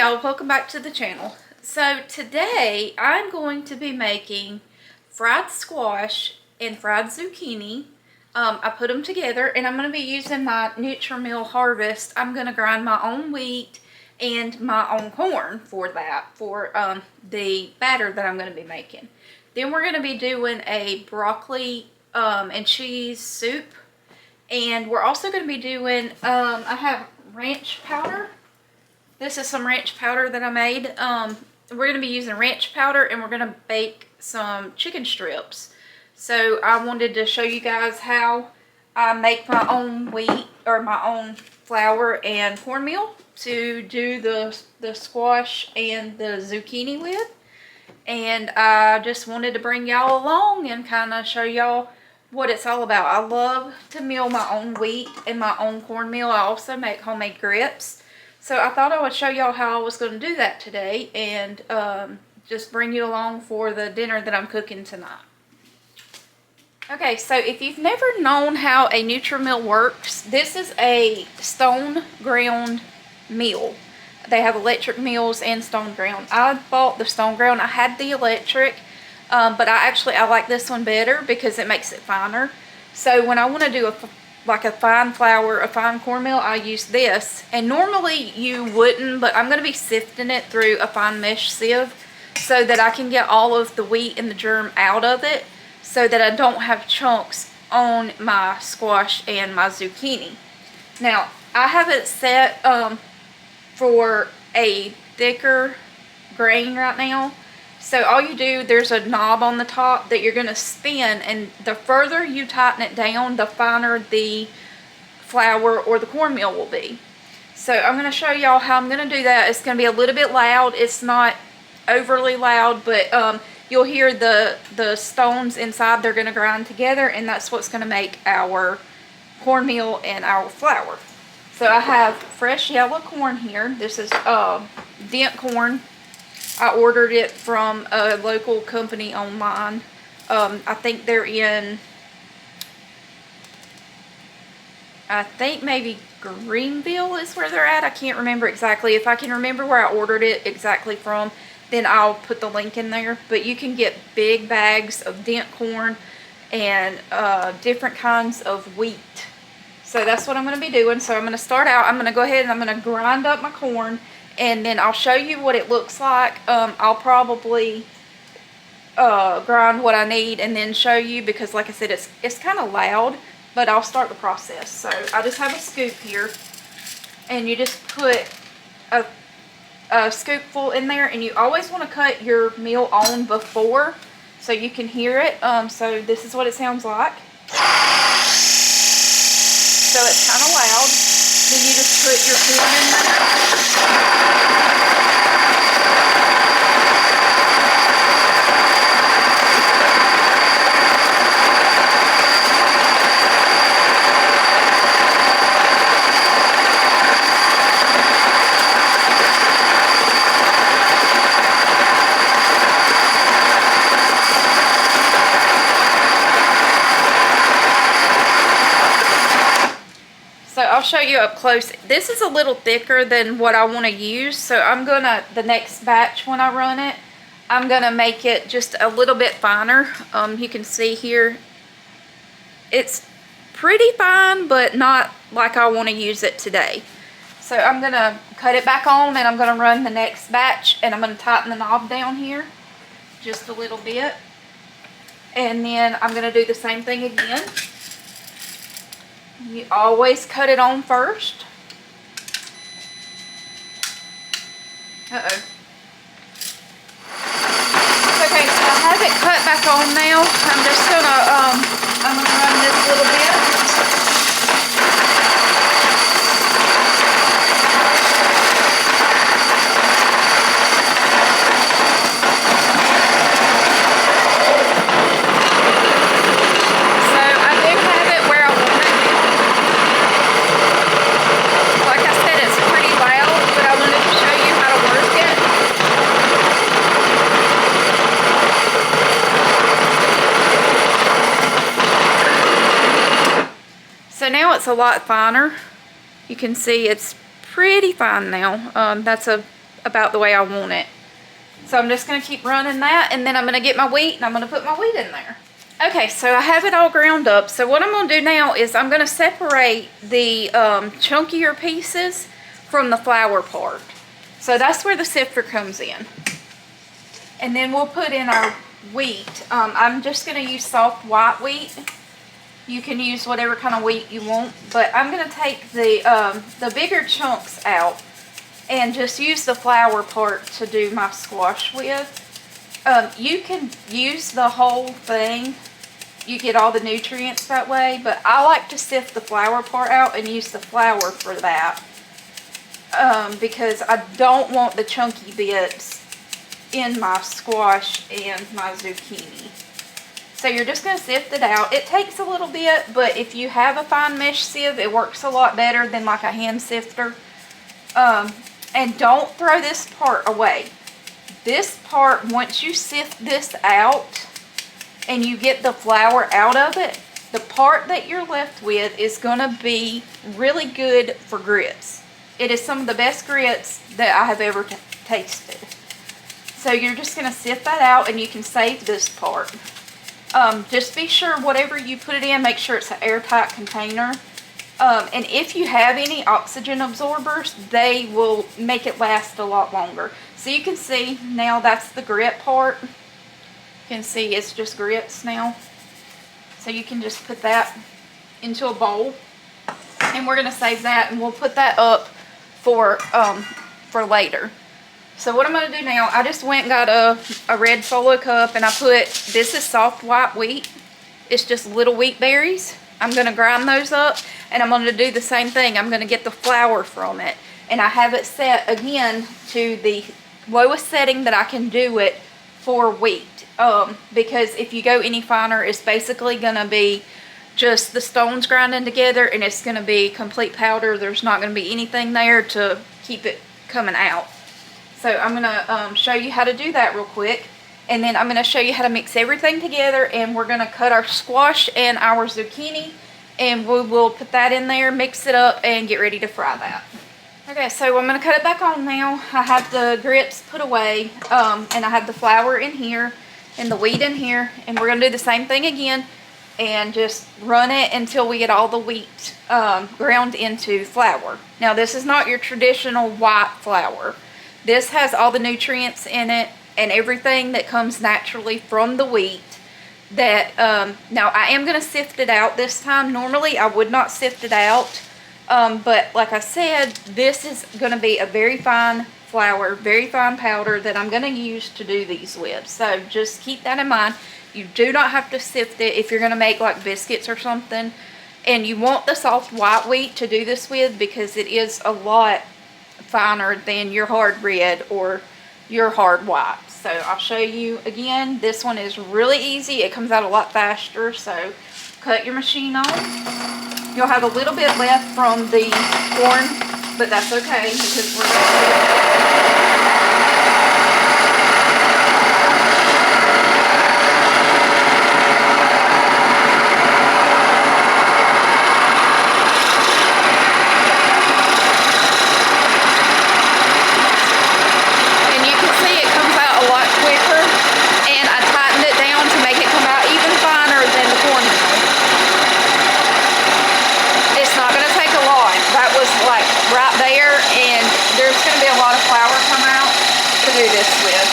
y'all, welcome back to the channel. So today I'm going to be making fried squash and fried zucchini. I put them together and I'm going to be using my Nutrimill Harvest. I'm going to grind my own wheat and my own corn for that, for the batter that I'm going to be making. Then we're going to be doing a broccoli and cheese soup. And we're also going to be doing, I have ranch powder. This is some ranch powder that I made. We're going to be using ranch powder and we're going to bake some chicken strips. So I wanted to show you guys how I make my own wheat or my own flour and cornmeal to do the squash and the zucchini with. And I just wanted to bring y'all along and kind of show y'all what it's all about. I love to mill my own wheat and my own cornmeal. I also make homemade grits. So I thought I would show y'all how I was going to do that today and just bring you along for the dinner that I'm cooking tonight. Okay, so if you've never known how a Nutrimill works, this is a stone ground mill. They have electric mills and stone ground. I bought the stone ground. I had the electric, but I like this one better because it makes it finer. So when I want to do a fine flour, a fine cornmeal, I use this. And normally you wouldn't, but I'm going to be sifting it through a fine mesh sieve so that I can get all of the wheat and the germ out of it so that I don't have chunks on my squash and my zucchini. Now, I have it set for a thicker grain right now. So all you do, there's a knob on the top that you're going to spin, and the further you tighten it down, the finer the flour or the cornmeal will be. So I'm going to show y'all how I'm going to do that. It's going to be a little bit loud. It's not overly loud, but you'll hear the stones inside. They're going to grind together, and that's what's going to make our cornmeal and our flour. So I have fresh yellow corn here. This is dent corn. I ordered it from a local company online. I think they're in, I think maybe Greenville is where they're at. I can't remember exactly. If I can remember where I ordered it exactly from, then I'll put the link in there. But you can get big bags of dent corn and different kinds of wheat. So that's what I'm going to be doing. So I'm going to start out. I'm going to go ahead and I'm going to grind up my corn. And then I'll show you what it looks like. I'll probably grind what I need and then show you, because like I said, it's kind of loud, but I'll start the process. So I just have a scoop here, and you just put a scoopful in there, and you always want to cut your meal on before so you can hear it. So this is what it sounds like. So it's kind of loud. Then you just put your corn in there. So I'll show you up close. This is a little thicker than what I want to use. So I'm gonna, the next batch when I run it, I'm gonna make it just a little bit finer. You can see here, it's pretty fine, but not like I want to use it today. So I'm gonna cut it back on and I'm gonna run the next batch, and I'm gonna tighten the knob down here just a little bit. And then I'm gonna do the same thing again. You always cut it on first. Uh-oh. Okay, so I have it cut back on now. I'm just gonna run this little bit. So now it's a lot finer. You can see it's pretty fine now. That's a about the way I want it. So I'm just going to keep running that, and then I'm going to get my wheat and I'm going to put my wheat in there. Okay, so I have it all ground up. So what I'm going to do now is I'm going to separate the chunkier pieces from the flour part. So that's where the sifter comes in. And then we'll put in our wheat. I'm just going to use soft white wheat. You can use whatever kind of wheat you want, but I'm going to take the bigger chunks out and just use the flour part to do my squash with. You can use the whole thing. You get all the nutrients that way, but I like to sift the flour part out and use the flour for that because I don't want the chunky bits in my squash and my zucchini. So you're just going to sift it out. It takes a little bit, but if you have a fine mesh sieve, it works a lot better than like a hand sifter. And don't throw this part away. This part, once you sift this out and you get the flour out of it, the part that you're left with is going to be really good for grits. It is some of the best grits that I have ever tasted. So you're just going to sift that out and you can save this part. Just be sure whatever you put it in, make sure it's an airtight container. And if you have any oxygen absorbers, they will make it last a lot longer. So you can see now that's the grit part. You can see it's just grits now. So you can just put that into a bowl. And we're going to save that and we'll put that up for later. So what I'm going to do now, I just went and got a red Solo cup and I put, this is soft white wheat. It's just little wheat berries. I'm going to grind those up and I'm going to do the same thing. I'm going to get the flour from it. And I have it set again to the lowest setting that I can do it for wheat. Because if you go any finer, it's basically going to be just the stones grinding together and it's going to be complete powder. There's not going to be anything there to keep it coming out. So I'm going to show you how to do that real quick. And then I'm going to show you how to mix everything together. And we're going to cut our squash and our zucchini. And we will put that in there, mix it up, and get ready to fry that. Okay, so I'm going to cut it back on now. I have the grits put away. And I have the flour in here and the wheat in here. And we're going to do the same thing again. And just run it until we get all the wheat ground into flour. Now, this is not your traditional white flour. This has all the nutrients in it and everything that comes naturally from the wheat. That now I am going to sift it out this time. Normally I would not sift it out, but like I said, this is going to be a very fine flour, very fine powder that I'm going to use to do these with. So just keep that in mind. You do not have to sift it if you're going to make like biscuits or something. And you want the soft white wheat to do this with because it is a lot finer than your hard red or your hard white. So I'll show you again. This one is really easy. It comes out a lot faster. So cut your machine on. You'll have a little bit left from the corn, but that's okay because we're going to do this with.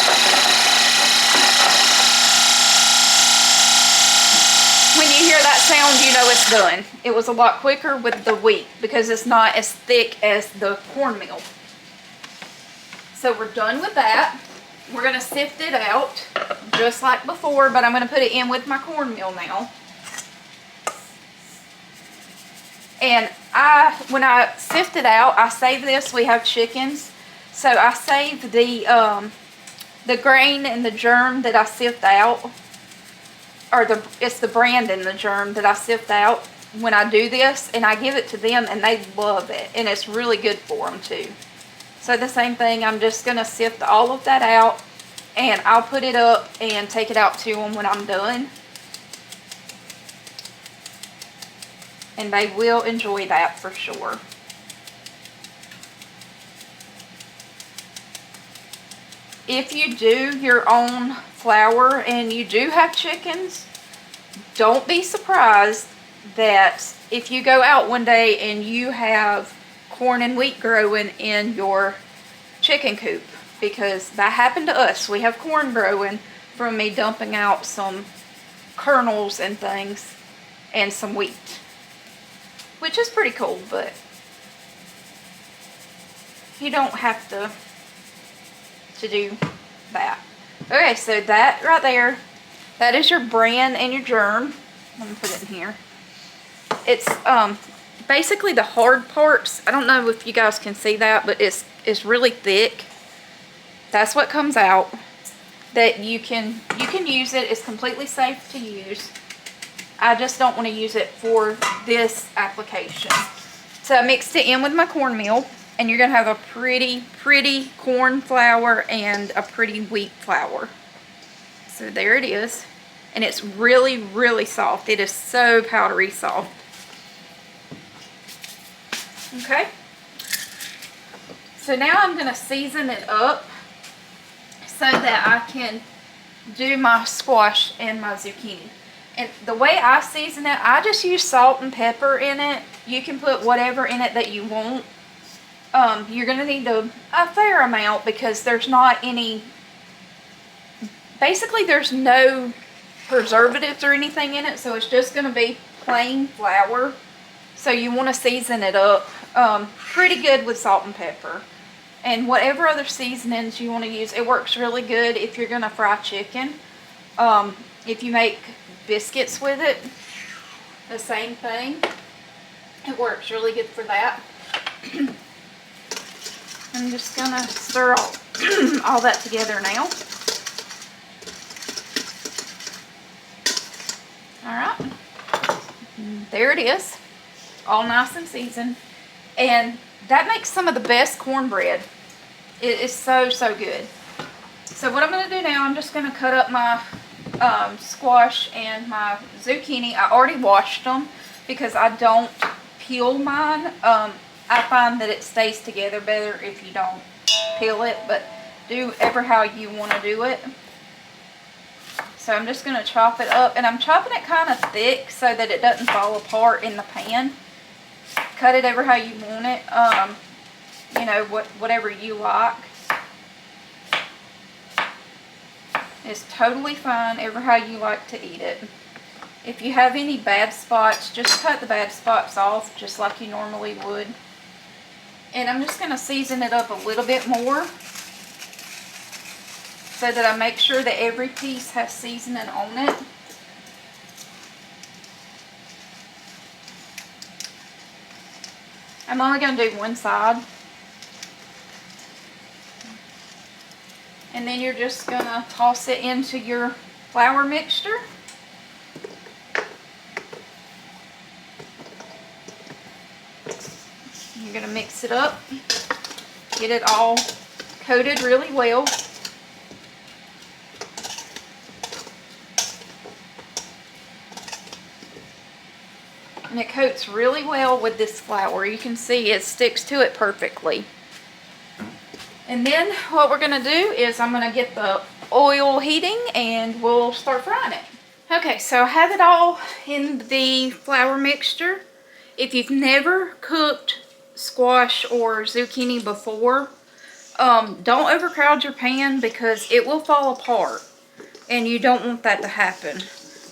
When you hear that sound, you know it's done. It was a lot quicker with the wheat because it's not as thick as the cornmeal. So we're done with that. We're going to sift it out just like before, but I'm going to put it in with my cornmeal now. And when I sift it out, I save this. We have chickens. So I save the grain and the germ that I sift out, or it's the bran and the germ that I sift out when I do this, and I give it to them, and they love it, and it's really good for them too. So the same thing, I'm just going to sift all of that out, and I'll put it up and take it out to them when I'm done. And they will enjoy that for sure. if you do your own flour and you do have chickens, don't be surprised that if you go out one day and you have corn and wheat growing in your chicken coop, because that happened to us. We have corn growing from me dumping out some kernels and things and some wheat, which is pretty cool, but you don't have to do that. Okay, so that right there, that is your bran and your germ. Let me put it in here. It's basically the hard parts. I don't know if you guys can see that, but it's really thick. That's what comes out. That you can use it. It's completely safe to use. I just don't want to use it for this application. So I mixed it in with my cornmeal, and you're gonna have a pretty corn flour and a pretty wheat flour. So there it is. And it's really soft. It is so powdery soft. Okay. So now I'm gonna season it up so that I can do my squash and my zucchini. And the way I season it, I just use salt and pepper in it. You can put whatever in it that you want. You're gonna need a fair amount because there's not any, basically there's no preservatives or anything in it, so it's just gonna be plain flour. So you want to season it up pretty good with salt and pepper. And whatever other seasonings you want to use, it works really good if you're going to fry chicken. If you make biscuits with it, the same thing. It works really good for that. I'm just going to stir all that together now. Alright. There it is. All nice and seasoned. And that makes some of the best cornbread. It is so good. So what I'm going to do now, I'm just going to cut up my squash and my zucchini. I already washed them because I don't peel mine. I find that it stays together better if you don't peel it, but do ever how you want to do it. So I'm just going to chop it up, and I'm chopping it kind of thick so that it doesn't fall apart in the pan. Cut it ever how you want it, you know, whatever you like. It's totally fine, ever how you like to eat it. If you have any bad spots, just cut the bad spots off, just like you normally would. And I'm just going to season it up a little bit more, so that I make sure that every piece has seasoning on it. I'm only going to do one side. And then you're just going to toss it into your flour mixture. You're going to mix it up. Get it all coated really well. And it coats really well with this flour. You can see it sticks to it perfectly. And then what we're going to do is I'm going to get the oil heating and we'll start frying it. Okay, so I have it all in the flour mixture. If you've never cooked squash or zucchini before, don't overcrowd your pan because it will fall apart. And you don't want that to happen.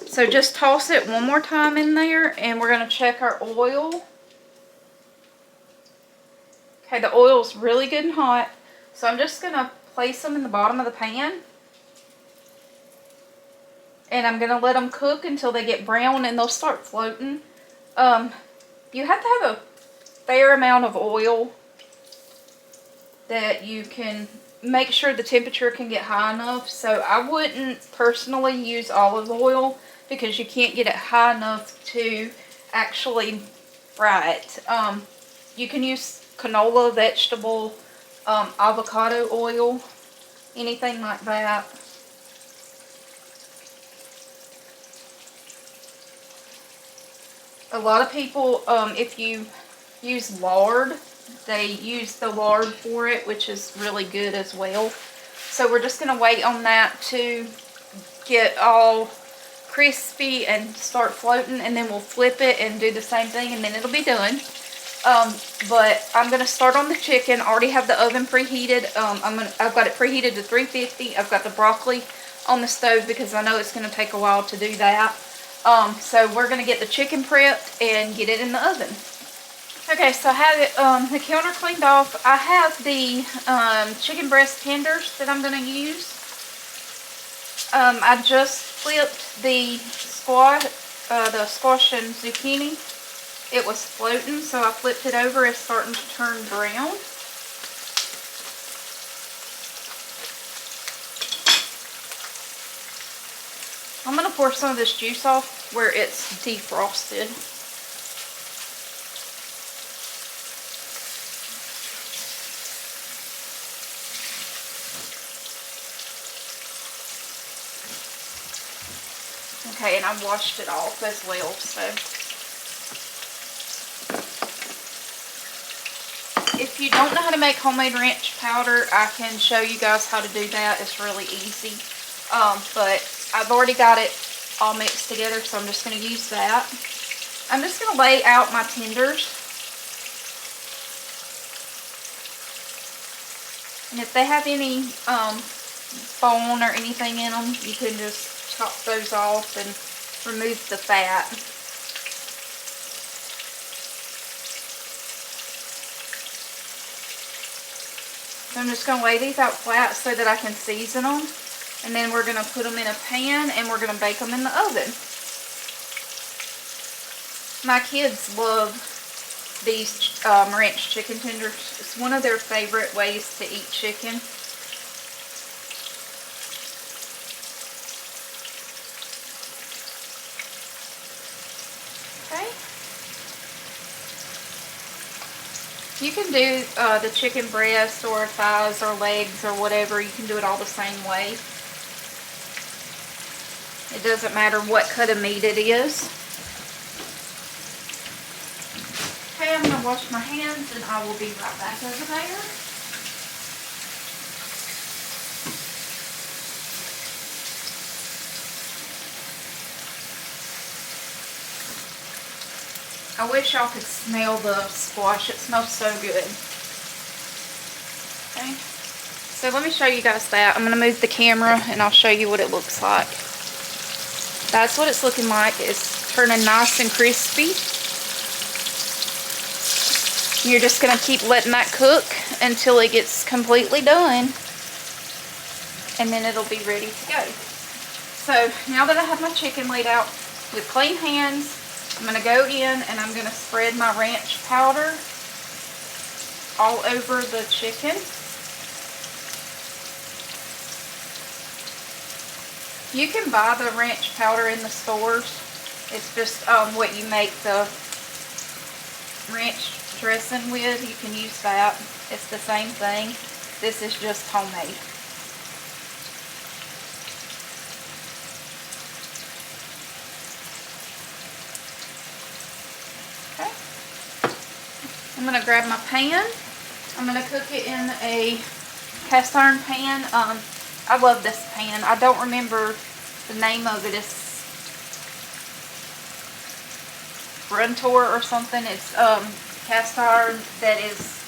So just toss it one more time in there, and we're going to check our oil. Okay, the oil's really good and hot. So I'm just going to place them in the bottom of the pan. And I'm going to let them cook until they get brown and they'll start floating. You have to have a fair amount of oil that you can make sure the temperature can get high enough. So I wouldn't personally use olive oil, because you can't get it high enough to actually fry it. You can use canola, vegetable, avocado oil, anything like that. A lot of people, if you use lard, they use the lard for it, which is really good as well. So we're just going to wait on that to get all crispy and start floating, and then we'll flip it and do the same thing, and then it'll be done. But I'm going to start on the chicken. I already have the oven preheated. I've got it preheated to 350. I've got the broccoli on the stove because I know it's going to take a while to do that. So we're going to get the chicken prepped and get it in the oven. Okay, so I have it, the counter cleaned off. I have the chicken breast tenders that I'm going to use. I just flipped the squash and zucchini. It was floating, so I flipped it over. It's starting to turn brown. I'm going to pour some of this juice off where it's defrosted. Okay, and I washed it off as well, so. If you don't know how to make homemade ranch powder, I can show you guys how to do that. It's really easy. But I've already got it all mixed together, so I'm just going to use that. I'm just going to lay out my tenders. And if they have any bone or anything in them, you can just chop those off and remove the fat. So I'm just going to lay these out flat so that I can season them. And then we're going to put them in a pan and we're going to bake them in the oven. My kids love these ranch chicken tenders. It's one of their favorite ways to eat chicken. You can do the chicken breast or thighs or legs or whatever. You can do it all the same way. It doesn't matter what cut of meat it is. Okay, I'm going to wash my hands and I will be right back over there. I wish y'all could smell the squash. It smells so good. Okay, so let me show you guys that. I'm going to move the camera and I'll show you what it looks like. That's what it's looking like. It's turning nice and crispy. You're just going to keep letting that cook until it gets completely done. And then it'll be ready to go. So now that I have my chicken laid out with clean hands, I'm going to go in and I'm going to spread my ranch powder all over the chicken. You can buy the ranch powder in the stores. It's just what you make the ranch dressing with. You can use that. It's the same thing. This is just homemade. I'm going to grab my pan. I'm going to cook it in a cast iron pan. I love this pan. I don't remember the name of it. It's Gruntor or something. It's cast iron that is,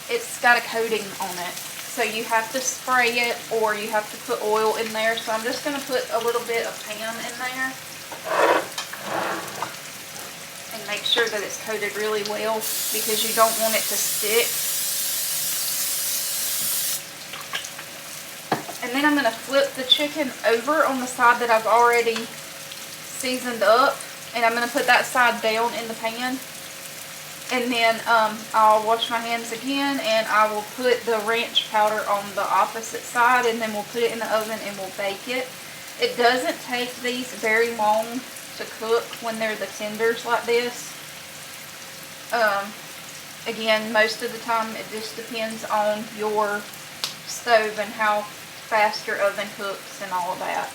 it's got a coating on it. So you have to spray it or you have to put oil in there. So I'm just going to put a little bit of pan in there. And make sure that it's coated really well because you don't want it to stick. And then I'm going to flip the chicken over on the side that I've already seasoned up. And I'm going to put that side down in the pan. And then I'll wash my hands again and I will put the ranch powder on the opposite side. And then we'll put it in the oven and we'll bake it. It doesn't take these very long to cook when they're the tenders like this. Again, most of the time it just depends on your stove and how fast your oven cooks and all of that.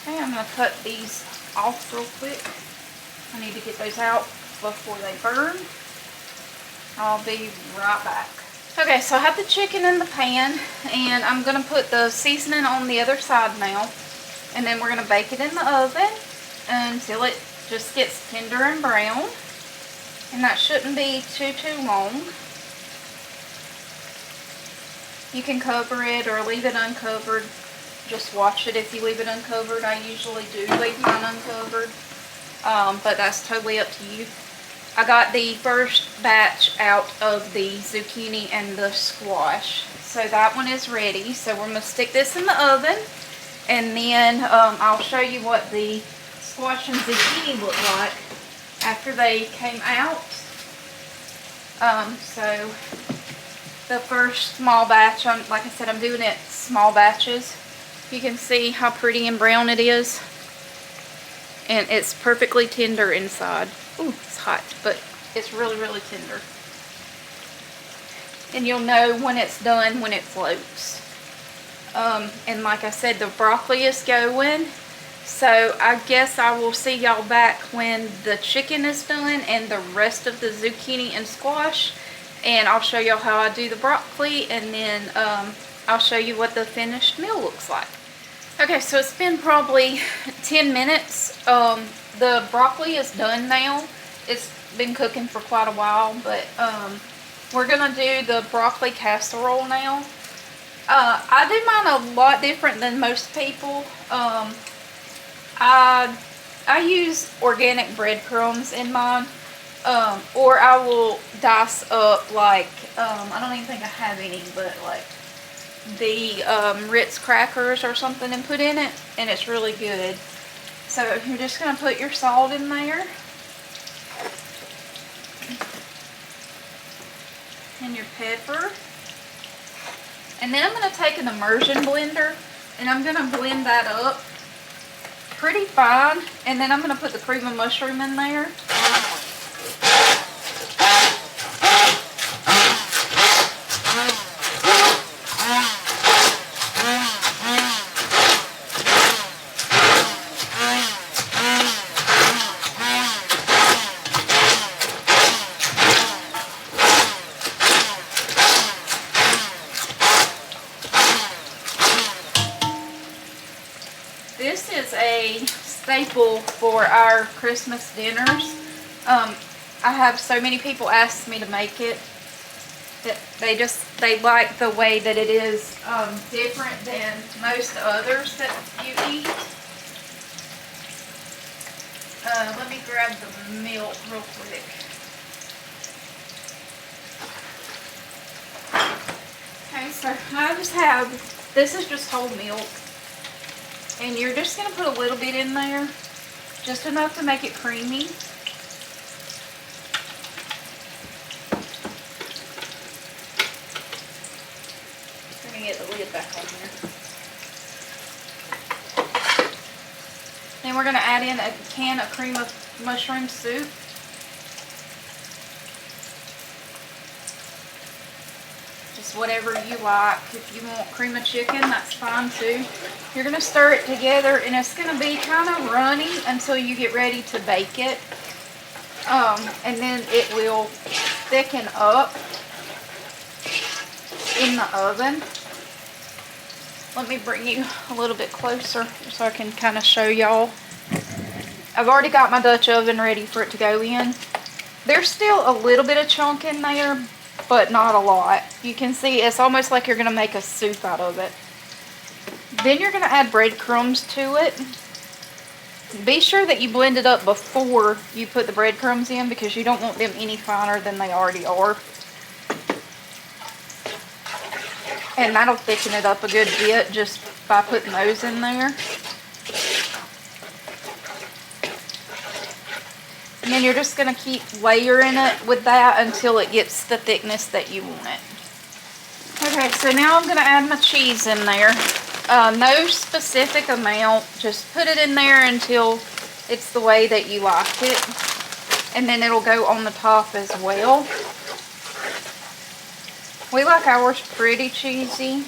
Okay, I'm going to cut these off real quick. I need to get those out before they burn. I'll be right back. Okay, so I have the chicken in the pan, and I'm going to put the seasoning on the other side now. And then we're going to bake it in the oven until it just gets tender and brown. And that shouldn't be too long. You can cover it or leave it uncovered. Just watch it if you leave it uncovered. I usually do leave mine uncovered. But that's totally up to you. I got the first batch out of the zucchini and the squash. So that one is ready. So we're going to stick this in the oven. And then I'll show you what the squash and zucchini look like after they came out. So the first small batch, like I said, I'm doing it small batches. You can see how pretty and brown it is. And it's perfectly tender inside. Ooh, it's hot, but it's really, really tender. And you'll know when it's done when it floats. And like I said, the broccoli is going. So I guess I will see y'all back when the chicken is done and the rest of the zucchini and squash. And I'll show y'all how I do the broccoli, and then I'll show you what the finished meal looks like. Okay, so it's been probably 10 minutes. The broccoli is done now. It's been cooking for quite a while, but we're gonna do the broccoli casserole now. I do mine a lot different than most people. I use organic breadcrumbs in mine, or I will dice up like I don't even think I have any, but like the Ritz crackers or something and put in it, and it's really good. So you're just gonna put your salt in there and your pepper. And then I'm going to take an immersion blender and I'm going to blend that up pretty fine. And then I'm going to put the cream of mushroom in there. This is a staple for our Christmas dinners. I have so many people ask me to make it that they like the way that it is different than most others that you eat. Let me grab the milk real quick. Okay, so I just have, this is just whole milk. And you're just going to put a little bit in there, just enough to make it creamy. Let me get the lid back on here. Then we're going to add in a can of cream of mushroom soup. Just whatever you like. If you want cream of chicken, that's fine too. You're going to stir it together, and it's going to be kind of runny until you get ready to bake it. And then it will thicken up in the oven. Let me bring you a little bit closer so I can kind of show y'all. I've already got my Dutch oven ready for it to go in. There's still a little bit of chunk in there, but not a lot. You can see it's almost like you're going to make a soup out of it. Then you're going to add breadcrumbs to it. Be sure that you blend it up before you put the breadcrumbs in, because you don't want them any finer than they already are. And that'll thicken it up a good bit just by putting those in there. And then you're just going to keep layering it with that until it gets the thickness that you want it. Okay, so now I'm going to add my cheese in there. No specific amount, just put it in there until it's the way that you like it. And then it'll go on the top as well. We like ours pretty cheesy.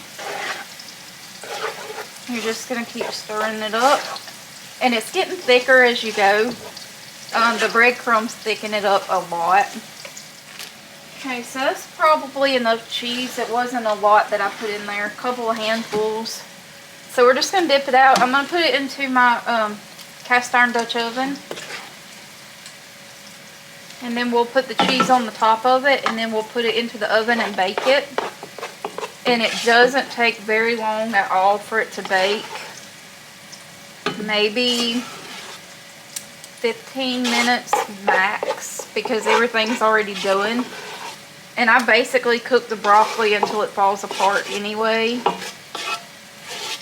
You're just going to keep stirring it up. And it's getting thicker as you go. The breadcrumbs thicken it up a lot. Okay, so that's probably enough cheese. It wasn't a lot that I put in there, a couple of handfuls. So we're just going to dip it out. I'm going to put it into my cast iron Dutch oven. And then we'll put the cheese on the top of it, and then we'll put it into the oven and bake it. And it doesn't take very long at all for it to bake. Maybe 15 minutes max, because everything's already done. And I basically cook the broccoli until it falls apart anyway.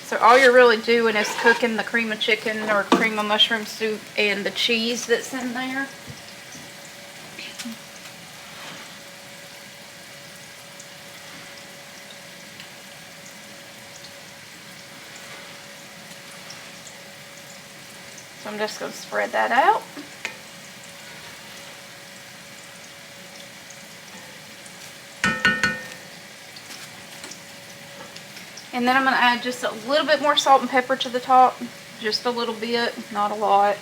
So all you're really doing is cooking the cream of chicken or cream of mushroom soup and the cheese that's in there. So I'm just going to spread that out. And then I'm going to add just a little bit more salt and pepper to the top. Just a little bit, not a lot.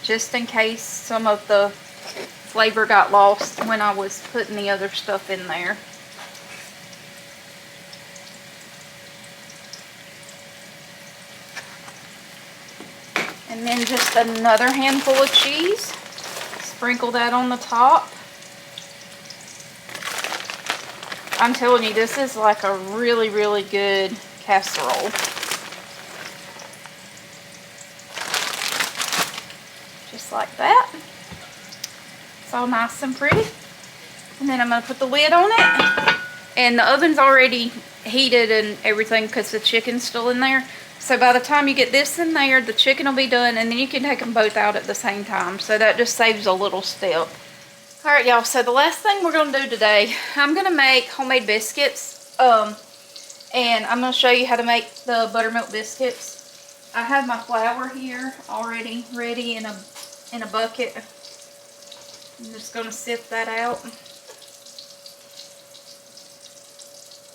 Just in case some of the flavor got lost when I was putting the other stuff in there. And then just another handful of cheese. Sprinkle that on the top. I'm telling you, this is like a really, really good casserole. Just like that. It's all nice and pretty. And then I'm going to put the lid on it. And the oven's already heated and everything because the chicken's still in there. So by the time you get this in there, the chicken will be done, and then you can take them both out at the same time. So that just saves a little step. Alright y'all, so the last thing we're going to do today, I'm going to make homemade biscuits. And I'm going to show you how to make the buttermilk biscuits. I have my flour here already ready in a bucket. I'm just going to sift that out.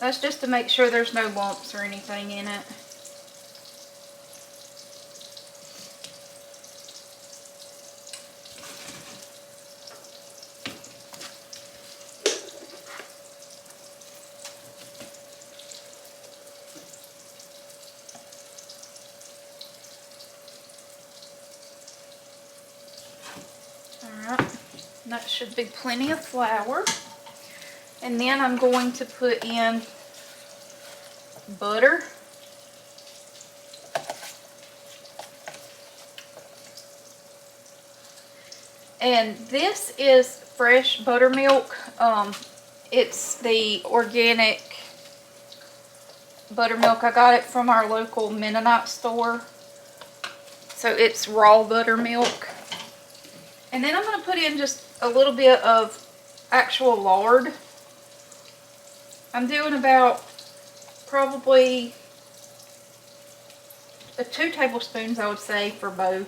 That's just to make sure there's no lumps or anything in it. Alright, that should be plenty of flour. And then I'm going to put in butter. And this is fresh buttermilk. It's the organic buttermilk. I got it from our local Mennonite store. So it's raw buttermilk. And then I'm going to put in just a little bit of actual lard. I'm doing about probably 2 tablespoons, I would say, for both.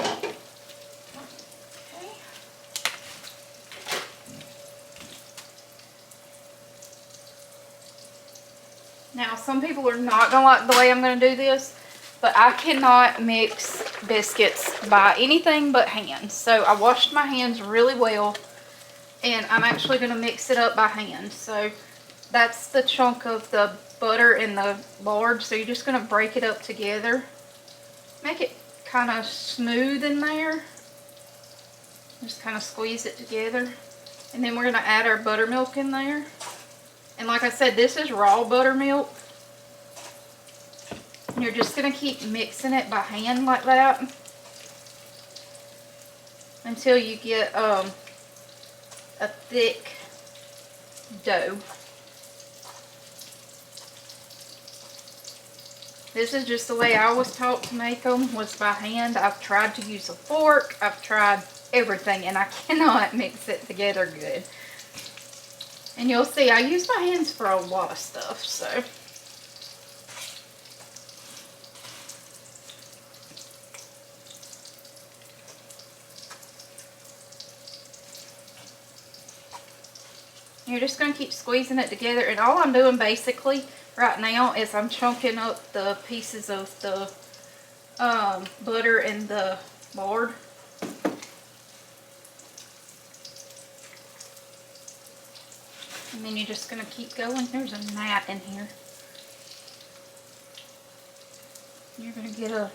Okay. Now, some people are not going to like the way I'm going to do this, but I cannot mix biscuits by anything but hand. So I washed my hands really well, and I'm actually going to mix it up by hand. So that's the chunk of the butter and the lard. So you're just going to break it up together. Make it kind of smooth in there. Just kind of squeeze it together. And then we're going to add our buttermilk in there. And like I said, this is raw buttermilk. And you're just going to keep mixing it by hand like that until you get a thick dough. This is just the way I was taught to make them, was by hand. I've tried to use a fork. I've tried everything, and I cannot mix it together good. And you'll see, I use my hands for a lot of stuff, so. You're just going to keep squeezing it together, and all I'm doing basically right now is I'm chunking up the pieces of the butter in the board. And then you're just going to keep going. There's a gnat in here. You're going to get a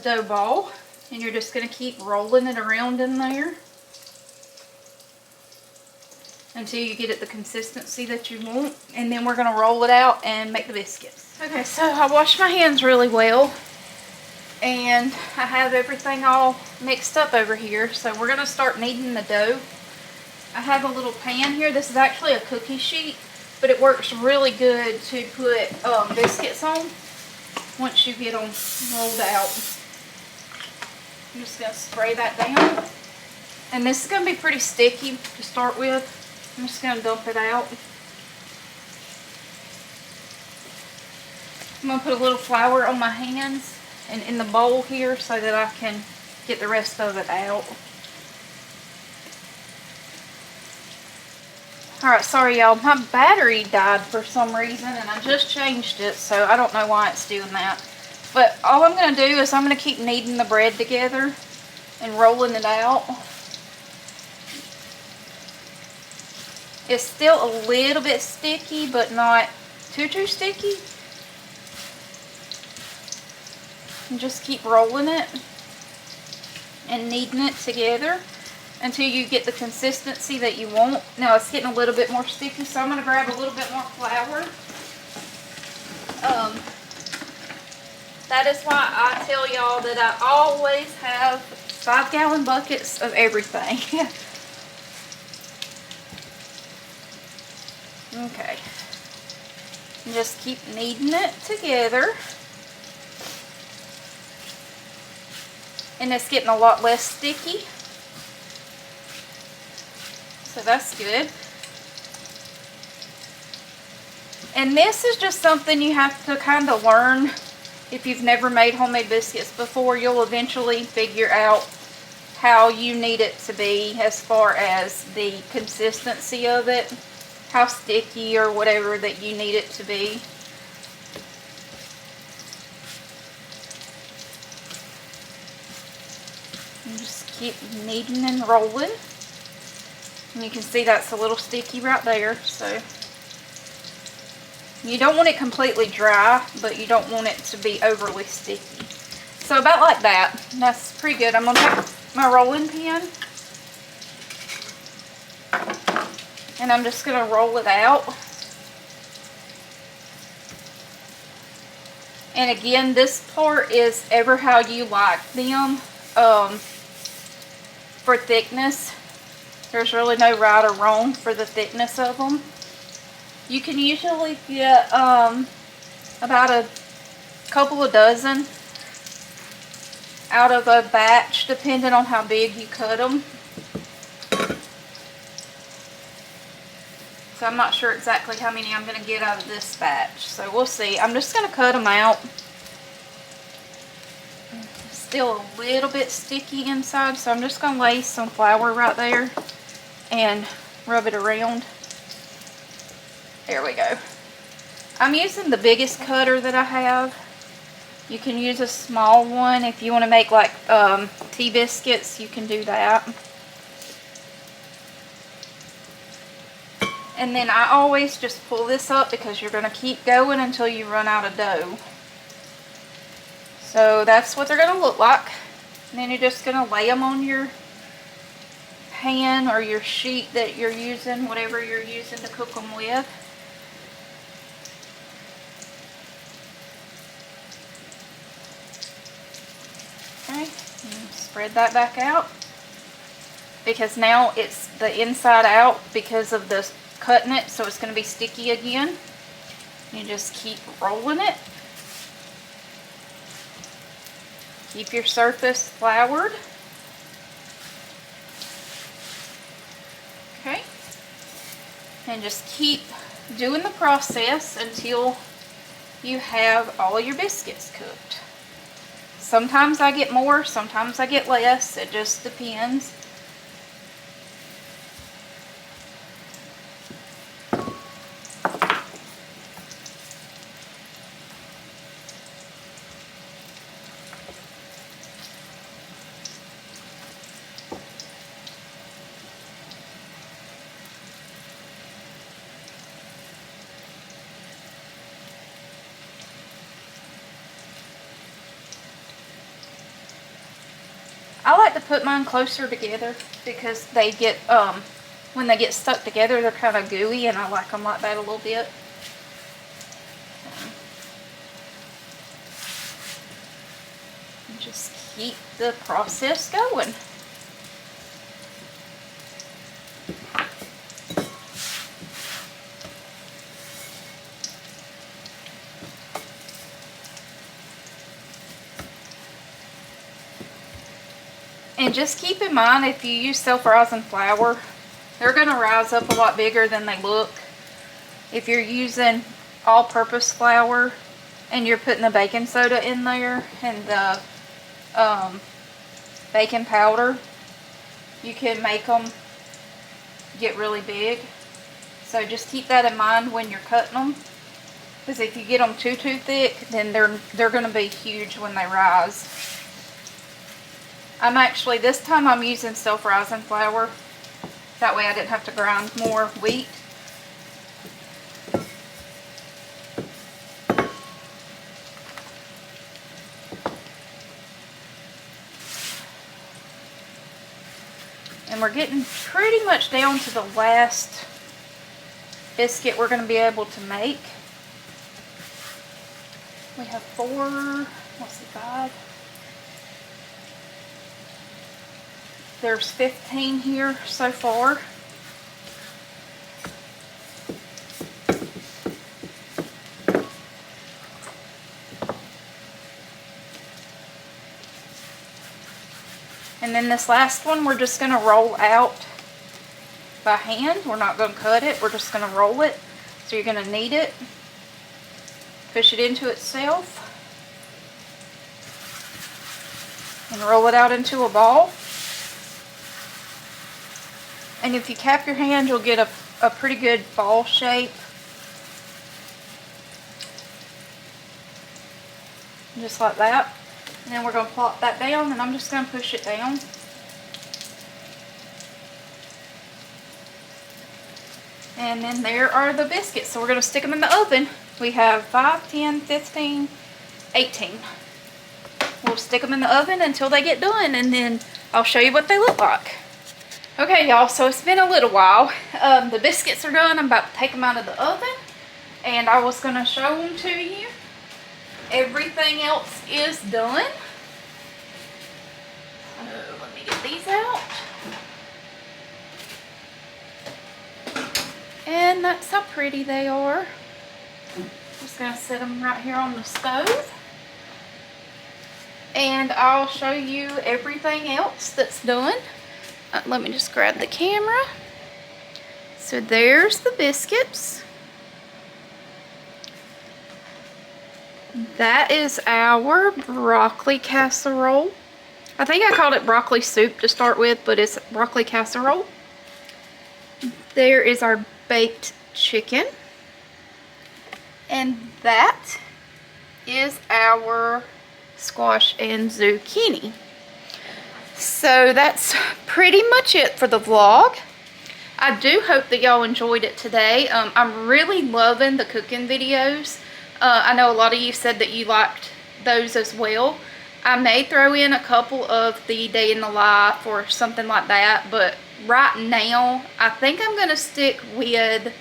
dough ball, and you're just going to keep rolling it around in there until you get it the consistency that you want. And then we're going to roll it out and make the biscuits. Okay, so I washed my hands really well, and I have everything all mixed up over here. So we're going to start kneading the dough. I have a little pan here. This is actually a cookie sheet, but it works really good to put biscuits on once you get them rolled out. I'm just going to spray that down. And this is going to be pretty sticky to start with. I'm just going to dump it out. I'm going to put a little flour on my hands and in the bowl here so that I can get the rest of it out. Alright, sorry y'all, my battery died for some reason and I just changed it, so I don't know why it's doing that. But all I'm going to do is I'm going to keep kneading the bread together and rolling it out. It's still a little bit sticky, but not too sticky. And just keep rolling it and kneading it together until you get the consistency that you want. Now it's getting a little bit more sticky, so I'm going to grab a little bit more flour. That is why I tell y'all that I always have 5-gallon buckets of everything. Okay. And just keep kneading it together. And it's getting a lot less sticky. So that's good. And this is just something you have to kind of learn. If you've never made homemade biscuits before, you'll eventually figure out how you need it to be as far as the consistency of it, how sticky or whatever that you need it to be. And just keep kneading and rolling. And you can see that's a little sticky right there, so you don't want it completely dry, but you don't want it to be overly sticky. So about like that. That's pretty good. I'm going to take my rolling pin and I'm just going to roll it out. And again, this part is ever how you like them for thickness. There's really no right or wrong for the thickness of them. You can usually get about a couple of dozen out of a batch, depending on how big you cut them. So I'm not sure exactly how many I'm going to get out of this batch. So we'll see. I'm just going to cut them out. Still a little bit sticky inside, so I'm just going to lay some flour right there and rub it around. There we go. I'm using the biggest cutter that I have. You can use a small one if you want to make like tea biscuits. You can do that. And then I always just pull this up because you're going to keep going until you run out of dough. So that's what they're going to look like. And then you're just going to lay them on your pan or your sheet that you're using, whatever you're using to cook them with. Okay, and spread that back out. Because now it's the inside out because of the cutting it, so it's going to be sticky again. You just keep rolling it. Keep your surface floured. Okay. And just keep doing the process until you have all your biscuits cooked. Sometimes I get more, sometimes I get less. It just depends. I like to put mine closer together because they get, when they get stuck together, they're kind of gooey, and I like them like that a little bit. Just keep the process going. And just keep in mind, if you use self-rising flour, they're going to rise up a lot bigger than they look. If you're using all-purpose flour and you're putting the baking soda in there and the baking powder, you can make them get really big. So just keep that in mind when you're cutting them, because if you get them too thick, then they're going to be huge when they rise. This time I'm using self-rising flour. That way I didn't have to grind more wheat. And we're getting pretty much down to the last biscuit we're going to be able to make. We have 5. There's 15 here so far. And then this last one we're just going to roll out by hand. We're not going to cut it. We're just going to roll it. So you're going to knead it, push it into itself, and roll it out into a ball. And if you cap your hand, you'll get a pretty good ball shape. Just like that. And then we're going to plop that down, and I'm just going to push it down. And then there are the biscuits. So we're going to stick them in the oven. We have 5, 10, 15, 18. We'll stick them in the oven until they get done, and then I'll show you what they look like. Okay, y'all, so it's been a little while. The biscuits are done. I'm about to take them out of the oven, and I was going to show them to you. Everything else is done. Let me get these out. And that's how pretty they are. Just going to set them right here on the stove. And I'll show you everything else that's done. Let me just grab the camera. So there's the biscuits. That is our broccoli casserole. I think I called it broccoli soup to start with, but it's broccoli casserole. There is our baked chicken. And that is our squash and zucchini. So that's pretty much it for the vlog. I do hope that y'all enjoyed it today. I'm really loving the cooking videos. I know a lot of you said that you liked those as well. I may throw in a couple of the day in the life or something like that, but right now I think I'm going to stick with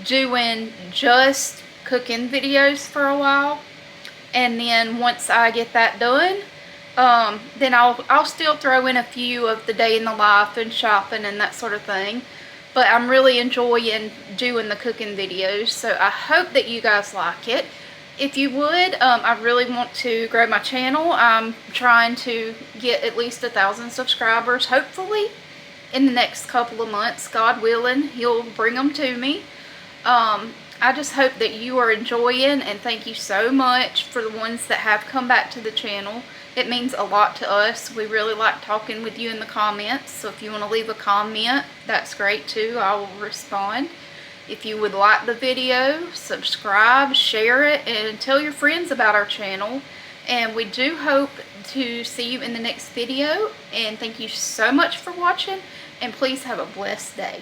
doing just cooking videos for a while. And then once I get that done, then I'll still throw in a few of the day in the life and shopping and that sort of thing. But I'm really enjoying doing the cooking videos, so I hope that you guys like it. If you would, I really want to grow my channel. I'm trying to get at least 1,000 subscribers, hopefully in the next couple of months. God willing, he'll bring them to me. I just hope that you are enjoying, and thank you so much for the ones that have come back to the channel. It means a lot to us. We really like talking with you in the comments, so if you want to leave a comment, that's great too. I will respond. If you would like the video, subscribe, share it, and tell your friends about our channel. And we do hope to see you in the next video. And thank you so much for watching, and please have a blessed day.